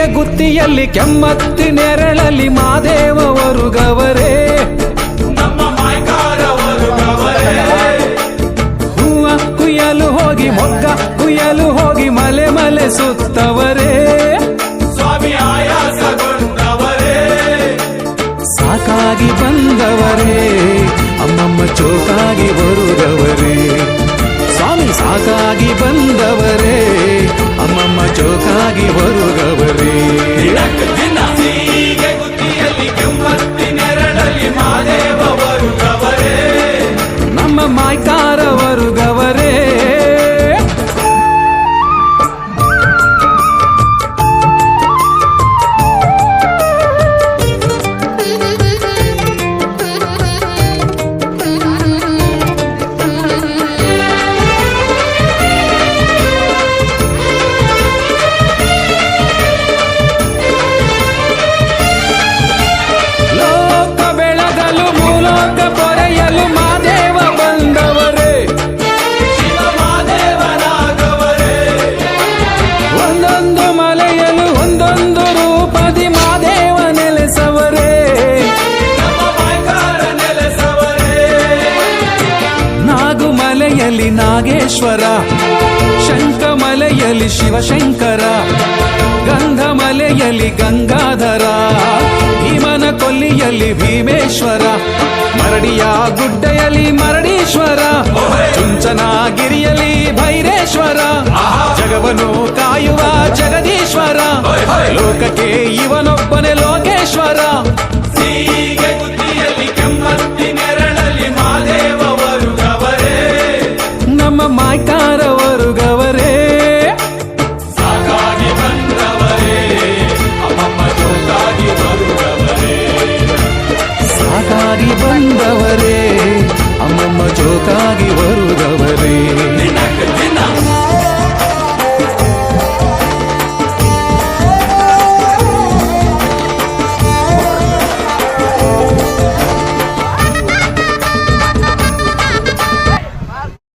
ಹೀಗೆ ಗುತ್ತಿಯಲ್ಲಿ ಕೆಮ್ಮತ್ತಿ ನೆರಳಲ್ಲಿ ಮಾದೇವರು ಗವರೇ ನಮ್ಮ ಮಾಯ್ಕಾರವರು ಗವರೇ ಹೂವ ಕುಯ್ಯಲು ಹೋಗಿ ಮೊಗ್ಗ ಕುಯ್ಯಲು ಹೋಗಿ ಮಲೆ ಮಲೆ ಸುತ್ತವರೇ ಸ್ವಾಮಿ ಆಯಾಸಗೊಂಡವರೇ ಸಾಕಾಗಿ ಬಂದವರೇ ಅಮ್ಮಮ್ಮ ಚೋಕಾಗಿ ಬರುಗವರೇ ಸ್ವಾಮಿ ಸಾಕಾಗಿ ಬಂದವರೇ ಅಮ್ಮಮ್ಮ ಚೋಕಾಗಿ ಬರುಗವರೇ ದಿನ ಹೀಗೆ ಗುತ್ತಿಯಲ್ಲಿ ಕೆಮ್ಮತ್ತಿ ನೆರಳಲ್ಲಿ ಮಾದೇವರು ಗವರೇ ನಮ್ಮ ಮಾಯ್ಕಾರವರು ಗವರೇ ಲೋಕ ಬೆಳಗಲು ಮೂಲೋಕ ಪೊರೆಯಲು ಮಾದೇವ ಬಂದವರೇ ಶಿವ ಮಾದೇವನಾಗವರೇ ಒಂದೊಂದು ಮಲೆಯಲು ಒಂದೊಂದು ರೂಪದಿ ಮಾದೇವ ನೆಲೆಸವರೇ ನಮ್ಮ ಮಾಯ್ಕಾರ ನೆಲೆಸವರೇ ನಾಗುಮಲೆಯಲ್ಲಿ ನಾಗೇಶ್ವರ ಶಂಖಮಲೆಯಲ್ಲಿ ಶಿವಶಂಕರ ಗಂಧಮಲೆಯಲ್ಲಿ ಗಂಗಾಧರ ಭೀಮನ ಕೊಲ್ಲಿಯಲ್ಲಿ ಭೀಮೇಶ್ವರ ಮರಡಿಯ ಗುಡ್ಡೆಯಲ್ಲಿ ಮರಡೀಶ್ವರ ಚುಂಚನಗಿರಿಯಲ್ಲಿ ಭೈರೇಶ್ವರ ಜಗವನ್ನು ಕಾಯುವ ಜಗದೀಶ್ವರ ಲೋಕಕ್ಕೆ ಇವನೊಬ್ಬನೇ